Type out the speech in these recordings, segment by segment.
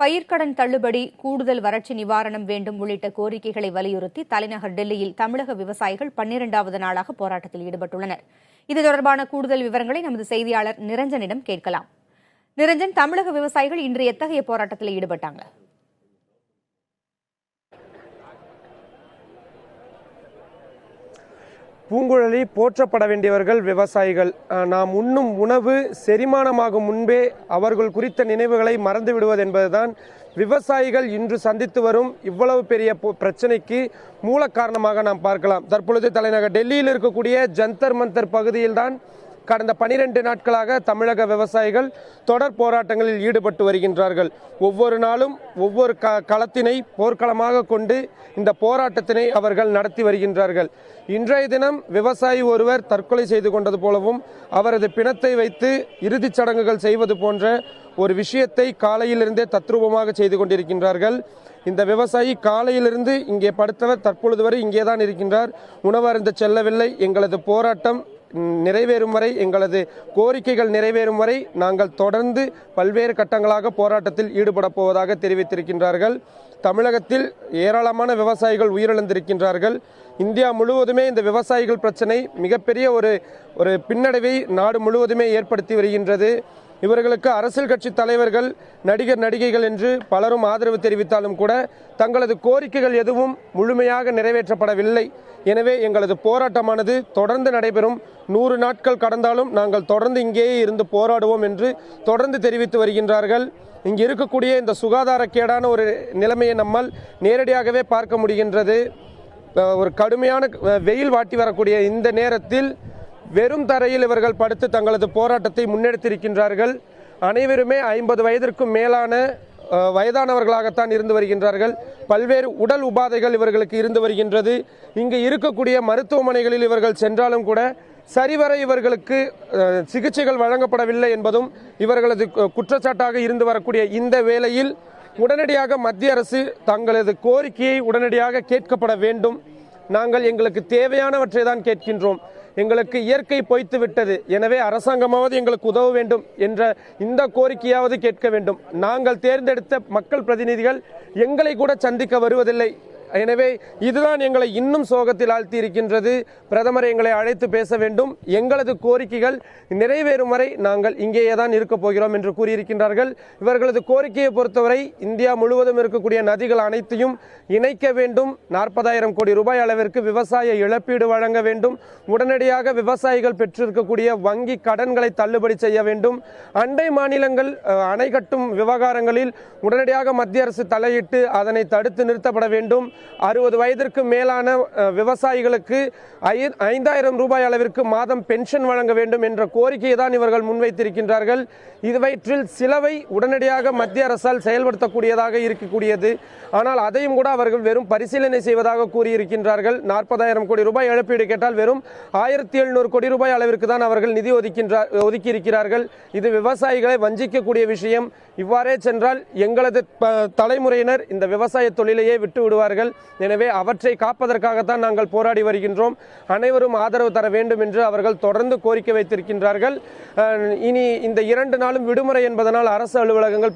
பயிர்க்கடன் தள்ளுபடி, கூடுதல் வறட்சி நிவாரணம் வேண்டும் உள்ளிட்ட கோரிக்கைகளை வலியுறுத்தி தலைநகர் டெல்லியில் தமிழக விவசாயிகள் 12வது நாளாக போராட்டத்தில் ஈடுபட்டுள்ளனர். இது தொடர்பான கூடுதல் விவரங்களை நமது செய்தியாளர் நிரஞ்சனிடம் கேட்கலாம். நிரஞ்சன், தமிழக விவசாயிகள் இன்று எத்தகைய போராட்டத்தில் ஈடுபட்டாங்க? பூங்குழலி, போற்றப்பட வேண்டியவர்கள் விவசாயிகள். நாம் உண்ணும் உணவு செரிமானமாகும் முன்பே அவர்கள் குறித்த நினைவுகளை மறந்து விடுவது என்பதுதான் விவசாயிகள் இன்று சந்தித்து வரும் இவ்வளவு பெரிய பிரச்சனைக்கு மூல காரணமாக நாம் பார்க்கலாம். தற்பொழுது தலைநகர் டெல்லியில் இருக்கக்கூடிய ஜந்தர் மந்தர் பகுதியில்தான் கடந்த 12 நாட்களாக தமிழக விவசாயிகள் தொடர் போராட்டங்களில் ஈடுபட்டு வருகின்றார்கள். ஒவ்வொரு நாளும் ஒவ்வொரு களத்தினை போர்க்களமாக கொண்டு இந்த போராட்டத்தினை அவர்கள் நடத்தி வருகின்றார்கள். இன்றைய தினம் விவசாயி ஒருவர் தற்கொலை செய்து கொண்டது போலவும் அவரது பிணத்தை வைத்து இறுதிச் சடங்குகள் செய்வது போன்ற ஒரு விஷயத்தை காலையிலிருந்தே தத்ரூபமாக செய்து கொண்டிருக்கின்றார்கள். இந்த விவசாயி காலையிலிருந்து இங்கே படுத்தவர் தற்பொழுது வரை இங்கேதான் இருக்கின்றார். உணவு அருந்த செல்லவில்லை. எங்களது போராட்டம் நிறைவேறும் வரை, எங்களது கோரிக்கைகள் நிறைவேறும் வரை நாங்கள் தொடர்ந்து பல்வேறு கட்டங்களாக போராட்டத்தில் ஈடுபட போவதாக தெரிவித்திருக்கின்றார்கள். தமிழகத்தில் ஏராளமான விவசாயிகள் உயிரிழந்திருக்கின்றார்கள். இந்தியா முழுவதுமே இந்த விவசாயிகள் பிரச்சனை மிகப்பெரிய ஒரு பின்னடைவை நாடு முழுவதுமே ஏற்படுத்தி வருகின்றது. இவர்களுக்கு அரசியல் கட்சி தலைவர்கள், நடிகர் நடிகைகள் என்று பலரும் ஆதரவு தெரிவித்தாலும் கூட தங்களது கோரிக்கைகள் எதுவும் முழுமையாக நிறைவேற்றப்படவில்லை. எனவே எங்களது போராட்டமானது தொடர்ந்து நடைபெறும். 100 நாட்கள் கடந்தாலும் நாங்கள் தொடர்ந்து இங்கேயே இருந்து போராடுவோம் என்று தொடர்ந்து தெரிவித்து வருகின்றார்கள். இங்கு இருக்கக்கூடிய இந்த சுகாதாரக்கேடான ஒரு நிலைமையை நம்மால் நேரடியாகவே பார்க்க முடிகின்றது. ஒரு கடுமையான வெயில் வாட்டி வரக்கூடிய இந்த நேரத்தில் வெறும் தரையில் இவர்கள் படுத்து தங்களது போராட்டத்தை முன்னெடுத்திருக்கின்றார்கள். அனைவருமே 50 வயதிற்கும் மேலான வயதானவர்களாகத்தான் இருந்து வருகின்றார்கள். பல்வேறு உடல் உபாதைகள் இவர்களுக்கு இருந்து வருகின்றது. இங்கு இருக்கக்கூடிய மருத்துவமனைகளில் இவர்கள் சென்றாலும் கூட சரிவர இவர்களுக்கு சிகிச்சைகள் வழங்கப்படவில்லை என்பதும் இவர்களது குற்றச்சாட்டாக இருந்து வரக்கூடிய இந்த வேளையில் உடனடியாக மத்திய அரசு தங்களது கோரிக்கையை உடனடியாக கேட்கப்பட வேண்டும். நாங்கள் எங்களுக்கு தேவையானவற்றை தான் கேட்கின்றோம். எங்களுக்கு இயற்கை பொய்த்து விட்டது. எனவே அரசாங்கமாவது எங்களுக்கு உதவ வேண்டும் என்ற இந்த கோரிக்கையாவது கேட்க வேண்டும். நாங்கள் தேர்ந்தெடுத்த மக்கள் பிரதிநிதிகள் எங்களை கூட சந்திக்க வருவதில்லை. எனவே இதுதான் எங்களை இன்னும் சோகத்தில் ஆழ்த்தி இருக்கின்றது. பிரதமர் எங்களை அழைத்து பேச வேண்டும். எங்களது கோரிக்கைகள் நிறைவேறும் வரை நாங்கள் இங்கேயே தான் இருக்க போகிறோம் என்று கூறியிருக்கின்றார்கள். இவர்களது கோரிக்கையை பொறுத்தவரை இந்தியா முழுவதும் இருக்கக்கூடிய நதிகள் அனைத்தையும் இணைக்க வேண்டும். 40,000 கோடி ரூபாய் அளவிற்கு விவசாய இழப்பீடு வழங்க வேண்டும். உடனடியாக விவசாயிகள் பெற்றிருக்கக்கூடிய வங்கி கடன்களை தள்ளுபடி செய்ய வேண்டும். அண்டை மாநிலங்கள் அணை கட்டும் விவகாரங்களில் உடனடியாக மத்திய அரசு தலையிட்டு அதனை தடுத்து நிறுத்தப்பட வேண்டும். 60 வயதிற்கு மேலான விவசாயிகளுக்கு 5,000 ரூபாய் அளவிற்கு மாதம் பென்ஷன் வழங்க வேண்டும் என்ற கோரிக்கையை தான் இவர்கள் முன்வைத்திருக்கின்றார்கள். இதுவற்றில் சிலவை உடனடியாக மத்திய அரசால் செயல்படுத்தக்கூடியதாக இருக்கக்கூடியது. ஆனால் அதையும் கூட அவர்கள் வெறும் பரிசீலனை செய்வதாக கூறியிருக்கின்றார்கள். 40,000 கோடி ரூபாய் இழப்பீடு கேட்டால் வெறும் 1,700 கோடி ரூபாய் அளவிற்கு தான் அவர்கள் நிதி ஒதுக்கி இருக்கிறார்கள். இது விவசாயிகளை வஞ்சிக்கக்கூடிய விஷயம். இவ்வாறே சென்றால் எங்களது தலைமுறையினர் இந்த விவசாய தொழிலையே விட்டு விடுவார்கள். எனவே அவற்றை காப்பதற்காகத்தான் நாங்கள் போராடி வருகின்றோம். அனைவரும் ஆதரவு தர வேண்டும் என்று அவர்கள் தொடர்ந்து கோரிக்கை வைத்திருக்கின்றார்கள். இனி இந்த 2 நாளும் விடுமுறை என்பதனால் அரசு அலுவலகங்கள்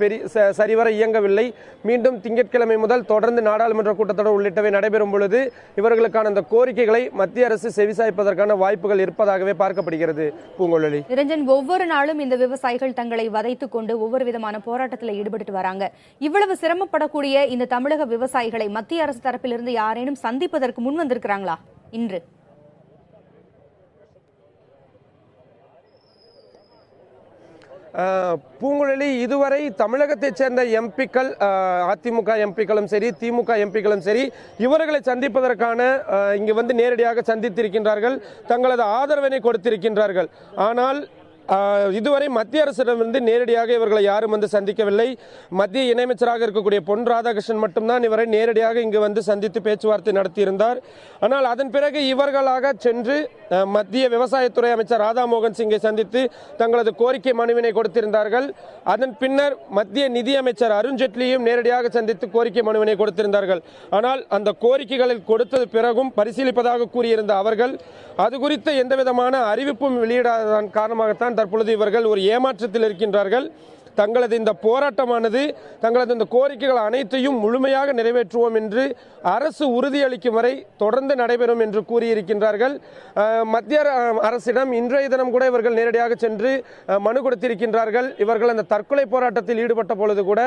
சரிவர இயங்கவில்லை. மீண்டும் திங்கட்கிழமை முதல் தொடர்ந்து நாடாளுமன்ற கூட்டத்தொடர் உள்ளிட்டவை நடைபெறும் பொழுது இவர்களுக்கான அந்த கோரிக்கைகளை மத்திய அரசு செவிசாய்ப்பதற்கான வாய்ப்புகள் இருப்பதாகவே பார்க்கப்படுகிறது. பூங்குழலி, நிரஞ்சன், ஒவ்வொரு நாளும் இந்த விவசாயிகள் தங்களை வதைத்துக் கொண்டு ஒவ்வொரு விதமான போராட்டத்தில் ஈடுபட்டு வராங்க. இவ்வளவு சிரமப்படக்கூடிய இந்த தமிழக விவசாயிகளை மத்திய அரசு தரப்பிலிருந்து யாரேனும் சந்திப்பதற்கு முன் வந்திருக்கிறாங்களா இன்று? பூங்குழலி, இதுவரை தமிழகத்தைச் சேர்ந்த எம்பிக்கள், அதிமுக எம்பிக்களும் சரி, திமுக எம்பிக்களும் சரி, இவர்களை சந்திப்பதற்கான இங்கு வந்து நேரடியாக சந்தித்திருக்கின்றார்கள். தங்களது ஆதரவினை கொடுத்திருக்கின்றார்கள். ஆனால் இதுவரை மத்திய அரசிடமிருந்து நேரடியாக இவர்களை யாரும் வந்து சந்திக்கவில்லை. மத்திய இணையமைச்சராக இருக்கக்கூடிய பொன் ராதாகிருஷ்ணன் மட்டும்தான் இவரை நேரடியாக இங்கு வந்து சந்தித்து பேச்சுவார்த்தை நடத்தியிருந்தார். ஆனால் அதன் பிறகு இவர்களாக சென்று மத்திய விவசாயத்துறை அமைச்சர் ராதா மோகன் சிங்கை சந்தித்து தங்களது கோரிக்கை மனுவினை கொடுத்திருந்தார்கள். அதன் பின்னர் மத்திய நிதியமைச்சர் அருண்ஜேட்லியும் நேரடியாக சந்தித்து கோரிக்கை மனுவினை கொடுத்திருந்தார்கள். ஆனால் அந்த கோரிக்கைகளை கொடுத்தது பிறகும் பரிசீலிப்பதாக கூறியிருந்த அவர்கள் அது குறித்த எந்தவிதமான அறிவிப்பும் வெளியிடாததன் காரணமாகத்தான் தற்பொழுது இவர்கள் ஒரு ஏமாற்றத்தில் இருக்கின்றார்கள். தங்களது இந்த போராட்டமானது தங்களது இந்த கோரிக்கைகள் அனைத்தையும் முழுமையாக நிறைவேற்றுவோம் என்று அரசு உறுதியளிக்கும் வரை தொடர்ந்து நடைபெறும் என்று கூறியிருக்கின்றார்கள். மத்திய அரசிடம் இன்றைய தினம் கூட இவர்கள் நேரடியாக சென்று மனு கொடுத்திருக்கின்றார்கள். இவர்கள் அந்த தற்கொலை போராட்டத்தில் ஈடுபட்ட பொழுது கூட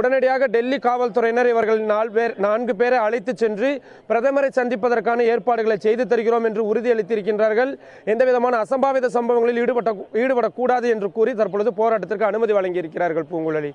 உடனடியாக டெல்லி காவல்துறையினர் இவர்கள் 4 பேரை அழைத்து சென்று பிரதமரை சந்திப்பதற்கான ஏற்பாடுகளை செய்து தருகிறோம் என்று உறுதியளித்திருக்கின்றார்கள். எந்தவிதமான அசம்பாவித சம்பவங்களில் ஈடுபடக்கூடாது என்று கூறி தற்பொழுது போராட்டத்திற்கு அனுமதி வழங்கியிருக்கிறார்கள். பூங்குழலி.